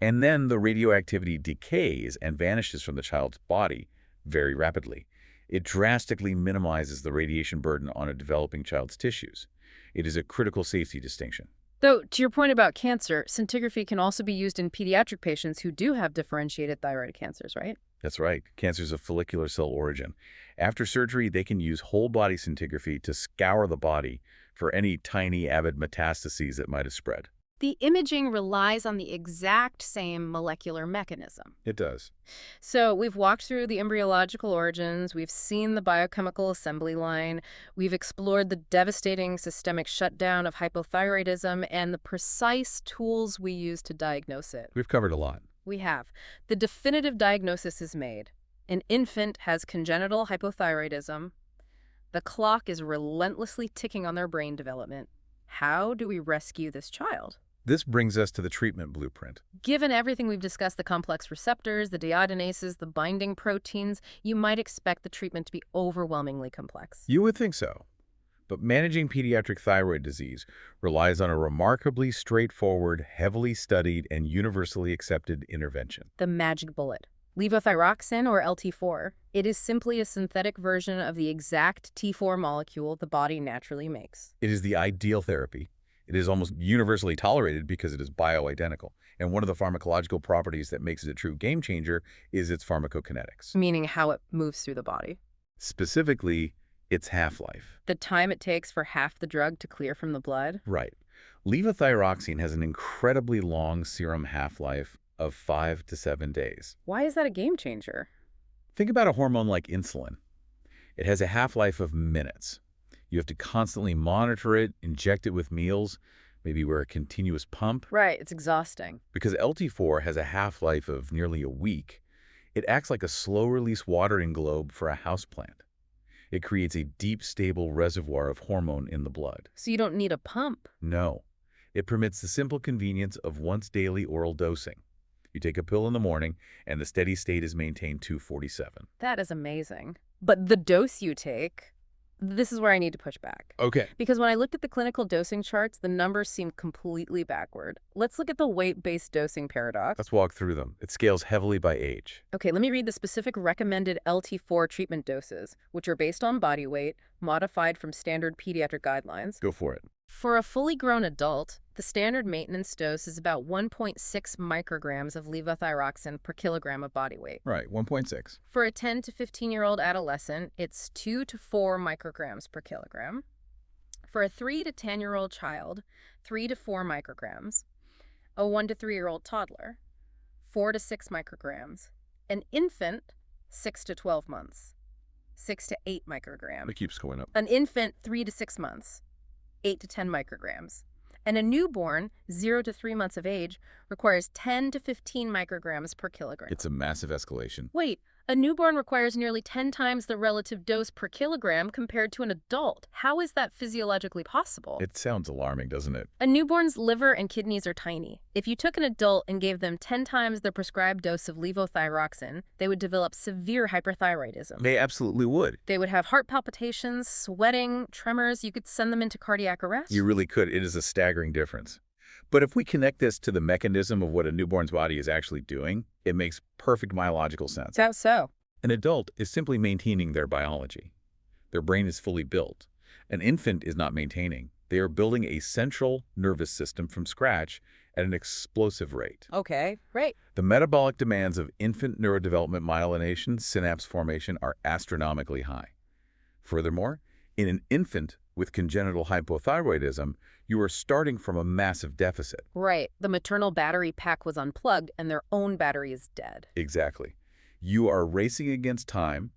and then the radioactivity decays and vanishes from the child's body very rapidly. It drastically minimizes the radiation burden on a developing child's tissues. It is a critical safety distinction. Though, to your point about cancer, scintigraphy can also be used in pediatric patients who do have differentiated thyroid cancers, right? That's right. Cancers of follicular cell origin. After surgery, they can use whole-body scintigraphy to scour the body for any tiny avid metastases that might have spread. The imaging relies on the exact same molecular mechanism. It does. So we've walked through the embryological origins, we've seen the biochemical assembly line, we've explored the devastating systemic shutdown of hypothyroidism and the precise tools we use to diagnose it. We've covered a lot. We have. The definitive diagnosis is made. An infant has congenital hypothyroidism. The clock is relentlessly ticking on their brain development. How do we rescue this child? This brings us to the treatment blueprint. Given everything we've discussed, the complex receptors, the deiodinases, the binding proteins, you might expect the treatment to be overwhelmingly complex. You would think so. But managing pediatric thyroid disease relies on a remarkably straightforward, heavily studied, and universally accepted intervention. The magic bullet. Levothyroxine, or LT4. It is simply a synthetic version of the exact T4 molecule the body naturally makes. It is the ideal therapy. It is almost universally tolerated because it is bioidentical. And one of the pharmacological properties that makes it a true game changer is its pharmacokinetics. Meaning how it moves through the body. Specifically, its half-life. The time it takes for half the drug to clear from the blood? Right. Levothyroxine has an incredibly long serum half-life of 5 to 7 days. Why is that a game changer? Think about a hormone like insulin. It has a half-life of minutes. You have to constantly monitor it, inject it with meals, maybe wear a continuous pump. Right, it's exhausting. Because LT4 has a half-life of nearly a week, it acts like a slow-release watering globe for a houseplant. It creates a deep, stable reservoir of hormone in the blood. So you don't need a pump? No. It permits the simple convenience of once-daily oral dosing. You take a pill in the morning, and the steady state is maintained 247. That is amazing. But the dose you take... This is where I need to push back. Okay. Because when I looked at the clinical dosing charts, the numbers seem completely backward. Let's look at the weight-based dosing paradox. Let's walk through them. It scales heavily by age. Okay, let me read the specific recommended LT4 treatment doses, which are based on body weight, modified from standard pediatric guidelines. Go for it. For a fully grown adult, the standard maintenance dose is about 1.6 micrograms of levothyroxine per kilogram of body weight. Right, 1.6. For a 10 to 15-year-old adolescent, it's 2 to 4 micrograms per kilogram. For a 3 to 10-year-old child, 3 to 4 micrograms. A 1 to 3-year-old toddler, 4 to 6 micrograms. An infant, 6 to 12 months, 6 to 8 micrograms. It keeps going up. An infant, 3 to 6 months, 8 to 10 micrograms. And a newborn, 0 to 3 months of age, requires 10 to 15 micrograms per kilogram. It's a massive escalation. Wait, A newborn requires nearly 10 times the relative dose per kilogram compared to an adult. How is that physiologically possible? It sounds alarming, doesn't it? A newborn's liver and kidneys are tiny. If you took an adult and gave them 10 times the prescribed dose of levothyroxine, they would develop severe hyperthyroidism. They absolutely would. They would have heart palpitations, sweating, tremors. You could send them into cardiac arrest. You really could. It is a staggering difference. But if we connect this to the mechanism of what a newborn's body is actually doing, it makes perfect biological sense. How so? An adult is simply maintaining their biology. Their brain is fully built. An infant is not maintaining. They are building a central nervous system from scratch at an explosive rate. Okay, great. The metabolic demands of infant neurodevelopment, myelination, synapse formation are astronomically high. Furthermore, in an infant with congenital hypothyroidism, you are starting from a massive deficit. Right. The maternal battery pack was unplugged and their own battery is dead. Exactly. You are racing against time.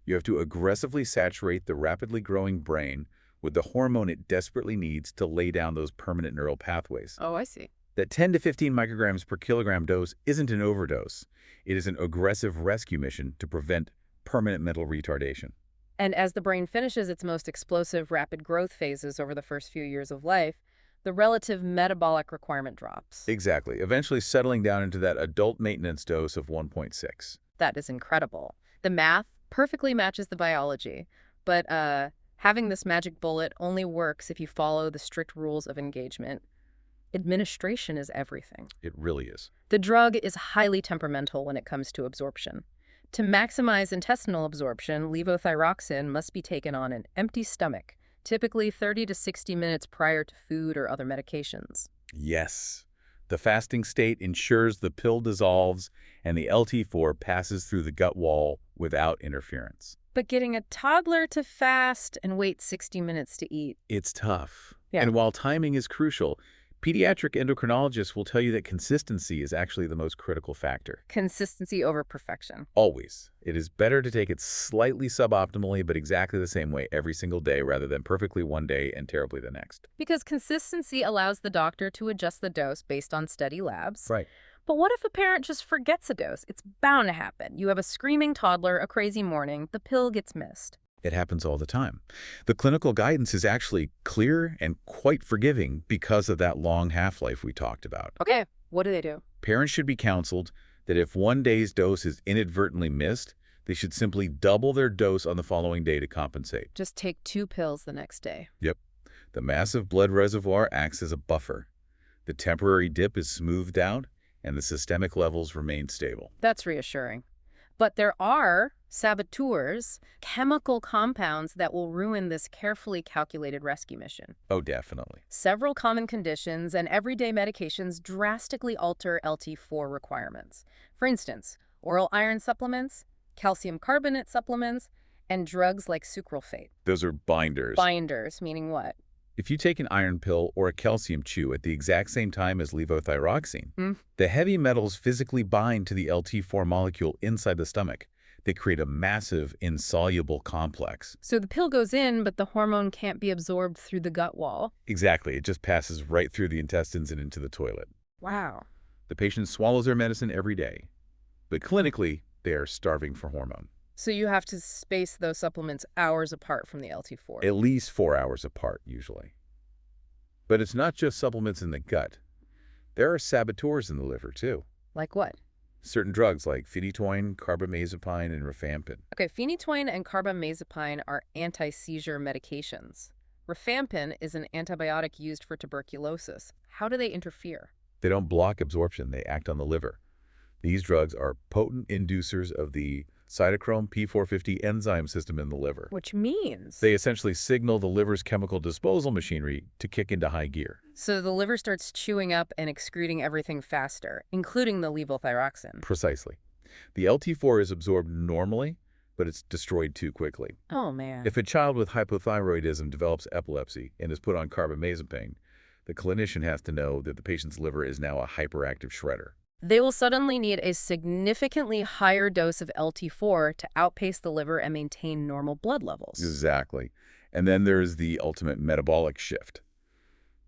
You have to aggressively saturate the rapidly growing brain with the hormone it desperately needs to lay down those permanent neural pathways. Oh, I see. That 10 to 15 micrograms per kilogram dose isn't an overdose. It is an aggressive rescue mission to prevent permanent mental retardation. And as the brain finishes its most explosive rapid growth phases over the first few years of life, the relative metabolic requirement drops. Exactly, eventually settling down into that adult maintenance dose of 1.6. That is incredible. The math perfectly matches the biology, but having this magic bullet only works if you follow the strict rules of engagement. Administration is everything. It really is. The drug is highly temperamental when it comes to absorption. To maximize intestinal absorption, levothyroxine must be taken on an empty stomach, typically 30 to 60 minutes prior to food or other medications. Yes. The fasting state ensures the pill dissolves and the LT4 passes through the gut wall without interference. But getting a toddler to fast and wait 60 minutes to eat. It's tough. Yeah. And while timing is crucial, pediatric endocrinologists will tell you that consistency is actually the most critical factor. Consistency over perfection. Always. It is better to take it slightly suboptimally, but exactly the same way every single day rather than perfectly one day and terribly the next. Because consistency allows the doctor to adjust the dose based on study labs. Right. But what if a parent just forgets a dose? It's bound to happen. You have a screaming toddler, a crazy morning, the pill gets missed. It happens all the time. The clinical guidance is actually clear and quite forgiving because of that long half-life we talked about. Okay, what do they do? Parents should be counseled that if one day's dose is inadvertently missed, they should simply double their dose on the following day to compensate. Just take 2 pills the next day. Yep. The massive blood reservoir acts as a buffer. The temporary dip is smoothed out, and the systemic levels remain stable. That's reassuring. But there are saboteurs, chemical compounds that will ruin this carefully calculated rescue mission. Oh, definitely. Several common conditions and everyday medications drastically alter LT4 requirements. For instance, oral iron supplements, calcium carbonate supplements, and drugs like sucralfate. Those are binders. Binders, meaning what? If you take an iron pill or a calcium chew at the exact same time as levothyroxine, the heavy metals physically bind to the LT4 molecule inside the stomach. They create a massive, insoluble complex. So the pill goes in, but the hormone can't be absorbed through the gut wall. Exactly. It just passes right through the intestines and into the toilet. Wow. The patient swallows their medicine every day, but clinically, they are starving for hormone. So you have to space those supplements hours apart from the LT4. At least 4 hours apart, usually. But it's not just supplements in the gut. There are saboteurs in the liver, too. Like what? Certain drugs like phenytoin, carbamazepine, and rifampin. Okay, phenytoin and carbamazepine are anti-seizure medications. Rifampin is an antibiotic used for tuberculosis. How do they interfere? They don't block absorption, they act on the liver. These drugs are potent inducers of the cytochrome P450 enzyme system in the liver. Which means? They essentially signal the liver's chemical disposal machinery to kick into high gear. So the liver starts chewing up and excreting everything faster, including the levothyroxine. Precisely. The LT4 is absorbed normally, but it's destroyed too quickly. Oh, man. If a child with hypothyroidism develops epilepsy and is put on carbamazepine, the clinician has to know that the patient's liver is now a hyperactive shredder. They will suddenly need a significantly higher dose of LT4 to outpace the liver and maintain normal blood levels. Exactly. And then there's the ultimate metabolic shift,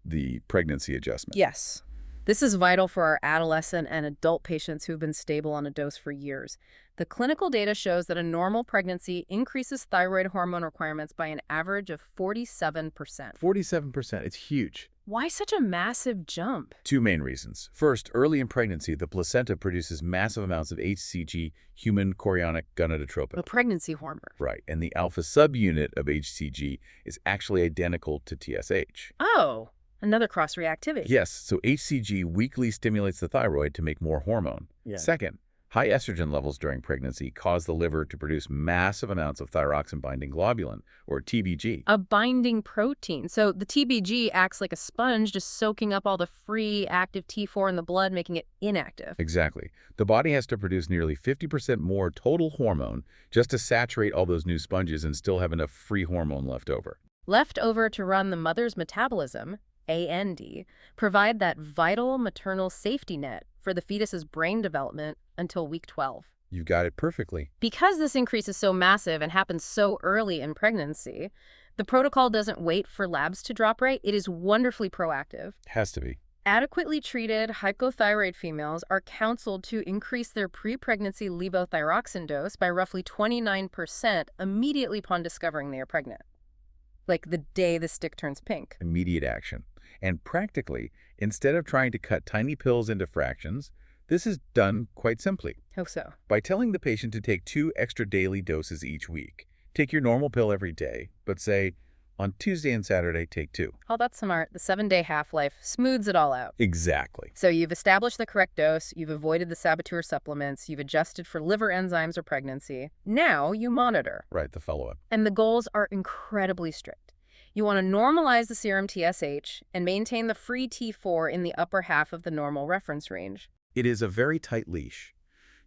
the pregnancy adjustment. Yes. This is vital for our adolescent and adult patients who've been stable on a dose for years. The clinical data shows that a normal pregnancy increases thyroid hormone requirements by an average of 47%. 47%. It's huge. Why such a massive jump? Two main reasons. First, early in pregnancy, the placenta produces massive amounts of HCG, human chorionic gonadotropin. A pregnancy hormone. Right, and the alpha subunit of HCG is actually identical to TSH. Oh, another cross-reactivity. Yes, so HCG weakly stimulates the thyroid to make more hormone. Yeah. Second, high estrogen levels during pregnancy cause the liver to produce massive amounts of thyroxine-binding globulin, or TBG. A binding protein. So the TBG acts like a sponge, just soaking up all the free active T4 in the blood, making it inactive. Exactly. The body has to produce nearly 50% more total hormone just to saturate all those new sponges and still have enough free hormone left over. Left over to run the mother's metabolism, AND, provide that vital maternal safety net for the fetus's brain development until week 12. You've got it perfectly. Because this increase is so massive and happens so early in pregnancy, the protocol doesn't wait for labs to drop right. It is wonderfully proactive. Has to be. Adequately treated hypothyroid females are counseled to increase their pre-pregnancy levothyroxine dose by roughly 29% immediately upon discovering they are pregnant. Like the day the stick turns pink. Immediate action. And practically, instead of trying to cut tiny pills into fractions, this is done quite simply. How so? By telling the patient to take 2 extra daily doses each week. Take your normal pill every day, but say, on Tuesday and Saturday, take 2. Oh, that's smart. The 7-day half-life smooths it all out. Exactly. So you've established the correct dose, you've avoided the saboteur supplements, you've adjusted for liver enzymes or pregnancy. Now you monitor. Right, the follow-up. And the goals are incredibly strict. You want to normalize the serum TSH and maintain the free T4 in the upper half of the normal reference range. It is a very tight leash.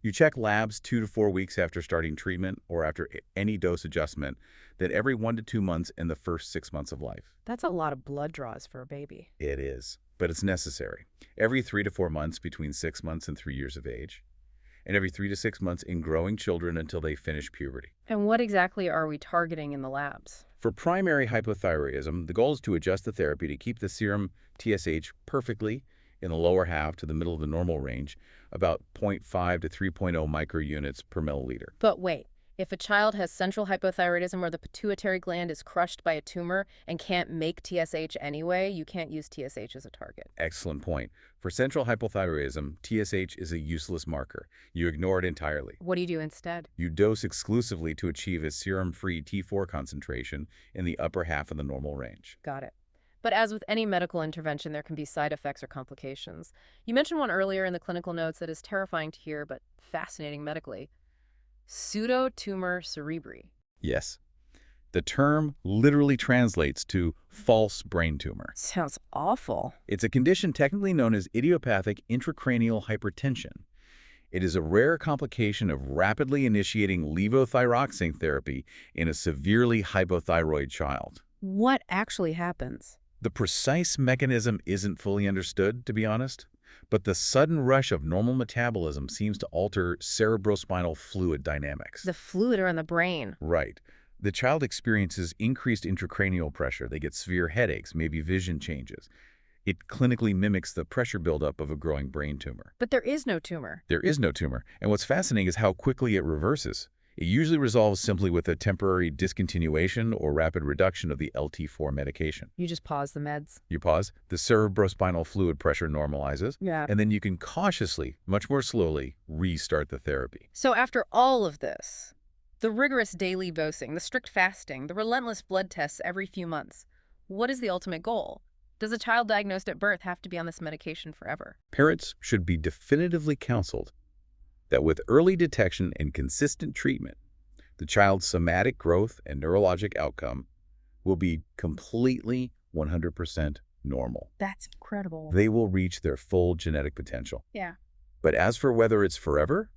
You check labs 2 to 4 weeks after starting treatment or after any dose adjustment, then every 1 to 2 months in the first 6 months of life. That's a lot of blood draws for a baby. It is, but it's necessary. Every 3 to 4 months between 6 months and 3 years of age, and every 3 to 6 months in growing children until they finish puberty. And what exactly are we targeting in the labs? For primary hypothyroidism, the goal is to adjust the therapy to keep the serum TSH perfectly in the lower half to the middle of the normal range, about 0.5 to 3.0 microunits per milliliter. But wait, if a child has central hypothyroidism where the pituitary gland is crushed by a tumor and can't make TSH anyway, you can't use TSH as a target. Excellent point. For central hypothyroidism, TSH is a useless marker. You ignore it entirely. What do you do instead? You dose exclusively to achieve a serum-free T4 concentration in the upper half of the normal range. Got it. But as with any medical intervention, there can be side effects or complications. You mentioned one earlier in the clinical notes that is terrifying to hear, but fascinating medically. Pseudotumor cerebri. Yes. The term literally translates to false brain tumor. Sounds awful. It's a condition technically known as idiopathic intracranial hypertension. It is a rare complication of rapidly initiating levothyroxine therapy in a severely hypothyroid child. What actually happens? The precise mechanism isn't fully understood, to be honest, but the sudden rush of normal metabolism seems to alter cerebrospinal fluid dynamics. The fluid around the brain. Right. The child experiences increased intracranial pressure. They get severe headaches, maybe vision changes. It clinically mimics the pressure buildup of a growing brain tumor. But there is no tumor. There is no tumor, and what's fascinating is how quickly it reverses. It usually resolves simply with a temporary discontinuation or rapid reduction of the LT4 medication. You just pause the meds. You pause, the cerebrospinal fluid pressure normalizes, Yeah. and then you can cautiously, much more slowly, restart the therapy. So after all of this, the rigorous daily dosing, the strict fasting, the relentless blood tests every few months, what is the ultimate goal? Does a child diagnosed at birth have to be on this medication forever? Parents should be definitively counseled that with early detection and consistent treatment, the child's somatic growth and neurologic outcome will be completely 100% normal. That's incredible. They will reach their full genetic potential. Yeah. But as for whether it's forever,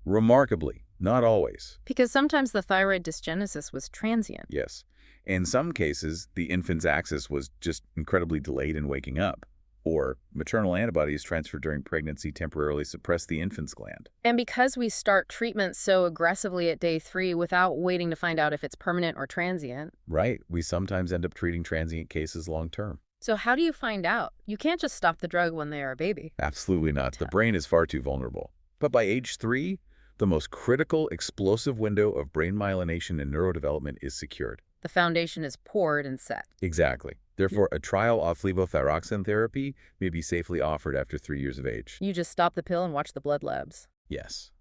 remarkably, not always. Because sometimes the thyroid dysgenesis was transient. Yes. In some cases, the infant's axis was just incredibly delayed in waking up, or maternal antibodies transferred during pregnancy temporarily suppress the infant's gland. And because we start treatment so aggressively at day 3 without waiting to find out if it's permanent or transient. Right. We sometimes end up treating transient cases long term. So how do you find out? You can't just stop the drug when they are a baby. Absolutely not. The brain is far too vulnerable. But by age 3, The most critical, explosive window of brain myelination and neurodevelopment is secured. The foundation is poured and set. Exactly. Therefore, a trial off levothyroxine therapy may be safely offered after 3 years of age. You just stop the pill and watch the blood labs. Yes.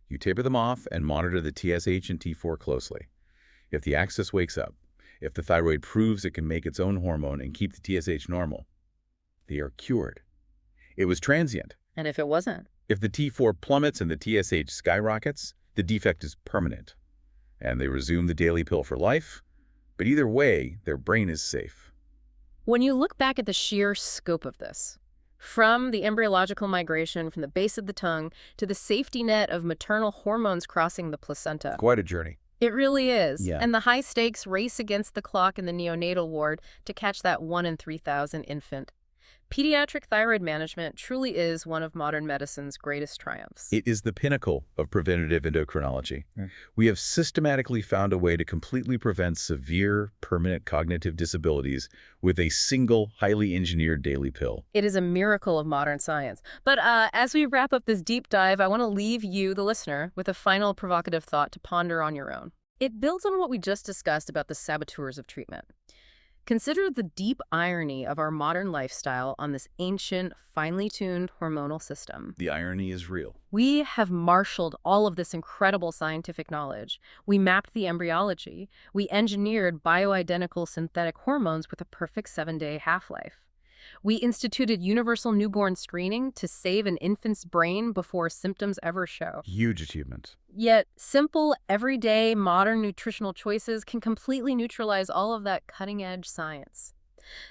You taper them off and monitor the TSH and T4 closely. If the axis wakes up, if the thyroid proves it can make its own hormone and keep the TSH normal, they are cured. It was transient. And if it wasn't? If the T4 plummets and the TSH skyrockets, the defect is permanent, and they resume the daily pill for life. But either way, their brain is safe. When you look back at the sheer scope of this, from the embryological migration from the base of the tongue to the safety net of maternal hormones crossing the placenta. Quite a journey. It really is. Yeah. And the high-stakes race against the clock in the neonatal ward to catch that 1 in 3,000 infant. Pediatric thyroid management truly is one of modern medicine's greatest triumphs. It is the pinnacle of preventative endocrinology. We have systematically found a way to completely prevent severe, permanent cognitive disabilities with a single, highly engineered daily pill. It is a miracle of modern science. But as we wrap up this deep dive, I want to leave you, the listener, with a final provocative thought to ponder on your own. It builds on what we just discussed about the saboteurs of treatment. Consider the deep irony of our modern lifestyle on this ancient, finely tuned hormonal system. The irony is real. We have marshaled all of this incredible scientific knowledge. We mapped the embryology. We engineered bioidentical synthetic hormones with a perfect 7-day half-life. We instituted universal newborn screening to save an infant's brain before symptoms ever show. Huge achievement. Yet, simple, everyday, modern nutritional choices can completely neutralize all of that cutting-edge science.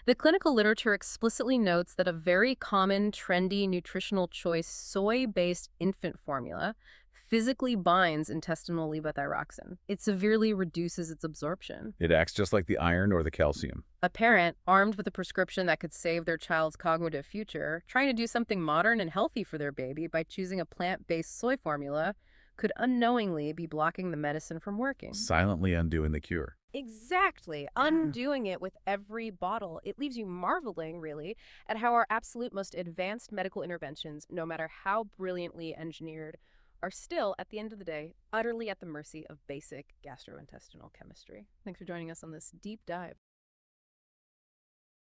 The clinical literature explicitly notes that a very common, trendy nutritional choice, soy-based infant formula, physically binds intestinal levothyroxine. It severely reduces its absorption. It acts just like the iron or the calcium. A parent, armed with a prescription that could save their child's cognitive future, trying to do something modern and healthy for their baby by choosing a plant-based soy formula, could unknowingly be blocking the medicine from working. Silently undoing the cure. Exactly. Undoing it with every bottle. It leaves you marveling, really, at how our absolute most advanced medical interventions, no matter how brilliantly engineered, are still, at the end of the day, utterly at the mercy of basic gastrointestinal chemistry. Thanks for joining us on this deep dive.